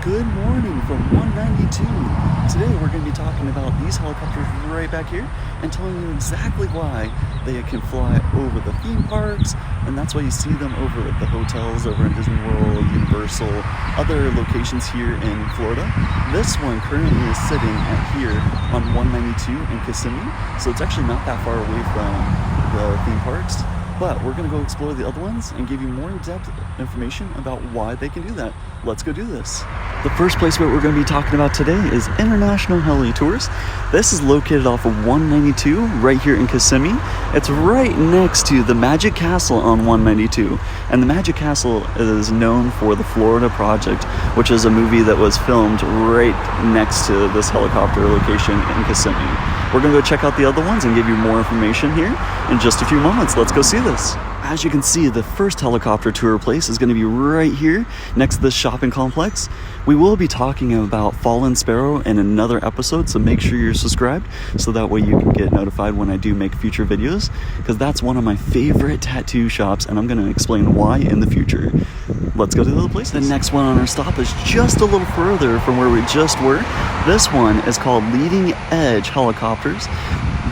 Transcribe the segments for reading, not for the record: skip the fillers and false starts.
Good morning from 192. Today we're going to be talking about these helicopters right back here and telling you exactly why they can fly over the theme parks, and that's why you see them over at the hotels over in Disney World, Universal, other locations here in Florida. This one currently is sitting at here on 192 in Kissimmee, so it's actually not that far away from the theme parks. But we're going to go explore the other ones and give you more in-depth information about why they can do that. Let's go do this. The first place what we're going to be talking about today is International Heli Tours. This is located off of 192 right here in Kissimmee. It's right next to the Magic Castle on 192. And the Magic Castle is known for the Florida Project, which is a movie that was filmed right next to this helicopter location in Kissimmee. We're going to go check out the other ones and give you more information here in just a few moments. Let's go see this. As you can see, the first helicopter tour place is going to be right here next to this shopping complex. We will be talking about Fallen Sparrow in another episode, so make sure you're subscribed so that way you can get notified when I do make future videos, because that's one of my favorite tattoo shops, and I'm going to explain why in the future. Let's go to the other place. The next one on our stop is just a little further from where we just were. This one is called Leading Edge Helicopters.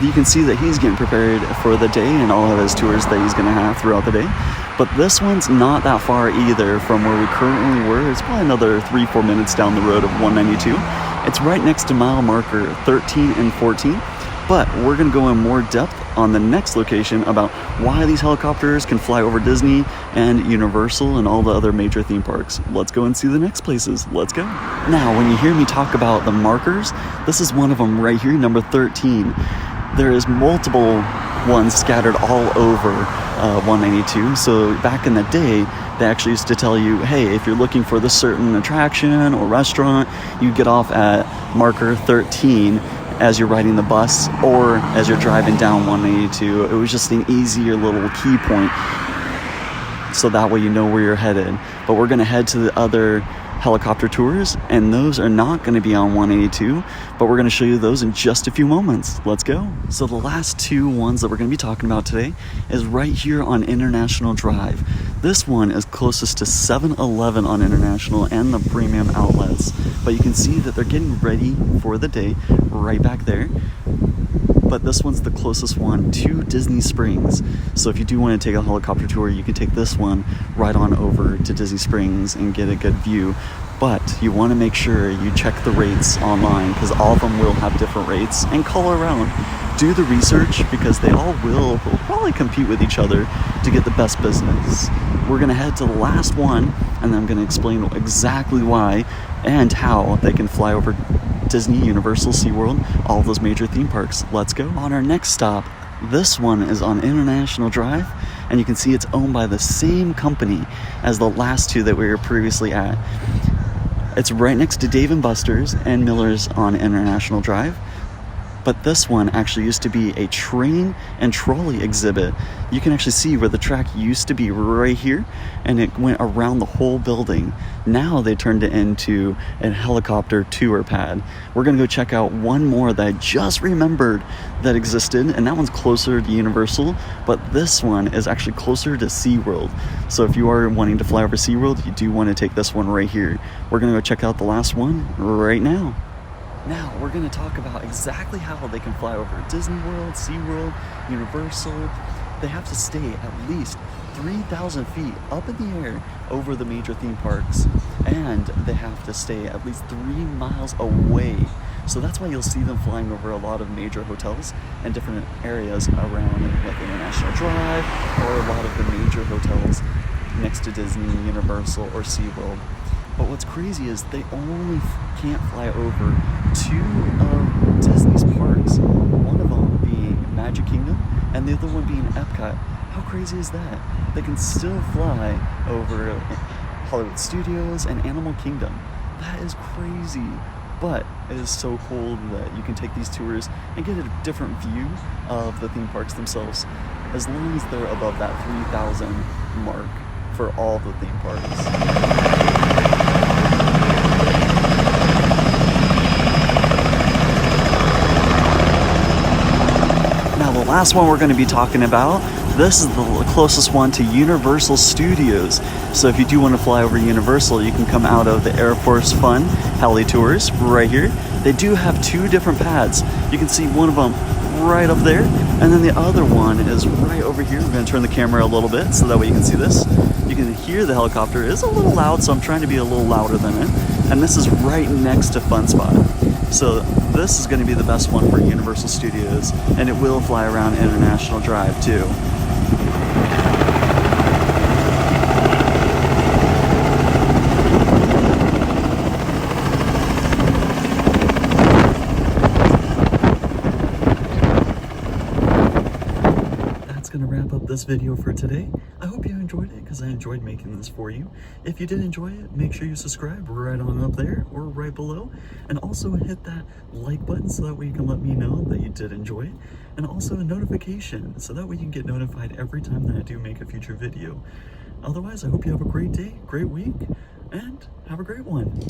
You can see that he's getting prepared for the day and all of his tours that he's going to have throughout the day. But this one's not that far either from where we currently were. It's probably another 3-4 minutes down the road of 192. It's right next to mile marker 13 and 14. But we're going to go in more depth on the next location about why these helicopters can fly over Disney and Universal and all the other major theme parks. Let's go and see the next places. Let's go. Now, when you hear me talk about the markers, this is one of them right here, number 13. There is multiple ones scattered all over 192. So back in the day, they actually used to tell you, hey, if you're looking for this certain attraction or restaurant, you get off at marker 13 as you're riding the bus or as you're driving down 182. It was just an easier little key point, so that way you know where you're headed. But we're going to head to the other helicopter tours, and those are not going to be on 182, but we're going to show you those in just a few moments. Let's go. So the last two ones that we're going to be talking about today is right here on International Drive. This one is closest to 7-Eleven on International and the premium outlets, but you can see that they're getting ready for the day right back there. But this one's the closest one to Disney Springs. So if you do want to take a helicopter tour, you can take this one right on over to Disney Springs and get a good view. But you want to make sure you check the rates online, because all of them will have different rates, and call around. Do the research, because they all will probably compete with each other to get the best business. We're going to head to the last one, and then I'm going to explain exactly why and how they can fly over Disney, Universal, SeaWorld, all of those major theme parks. Let's go. On our next stop, this one is on International Drive, and you can see it's owned by the same company as the last two that we were previously at. It's right next to Dave & Buster's and Miller's on International Drive. But this one actually used to be a train and trolley exhibit. You can actually see where the track used to be right here, and it went around the whole building. Now they turned it into a helicopter tour pad. We're gonna go check out one more that I just remembered that existed, and that one's closer to Universal, but this one is actually closer to SeaWorld. So if you are wanting to fly over SeaWorld, you do want to take this one right here. We're gonna go check out the last one right now. Now, we're going to talk about exactly how they can fly over Disney World, SeaWorld, Universal. They have to stay at least 3,000 feet up in the air over the major theme parks, and they have to stay at least 3 miles away. So that's why you'll see them flying over a lot of major hotels and different areas around like International Drive, or a lot of the major hotels next to Disney, Universal, or SeaWorld. But what's crazy is they only can't fly over 2 of Disney's parks, one of them being Magic Kingdom and the other one being Epcot. How crazy is that? They can still fly over Hollywood Studios and Animal Kingdom. That is crazy. But it is so cool that you can take these tours and get a different view of the theme parks themselves, as long as they're above that 3,000 mark for all the theme parks. Now the last one we're going to be talking about, This is the closest one to Universal Studios. So if you do want to fly over Universal, you can come out of the Air Force Fun Heli Tours right here. They do have two different pads. You can see one of them right up there, and then the other one is right over here. I'm going to turn the camera a little bit so that way you can see this. You can hear the helicopter is a little loud, so I'm trying to be a little louder than it. And this is right next to Fun Spot. So this is going to be the best one for Universal Studios, and it will fly around International Drive too. Going to wrap up this video for today. I hope you enjoyed it because I enjoyed making this for you. If you did enjoy it, make sure you subscribe right on up there or right below, and also hit that like button so that way you can let me know that you did enjoy it, and also a notification so that way you can get notified every time that I do make a future video. Otherwise, I hope you have a great day, great week, and have a great one.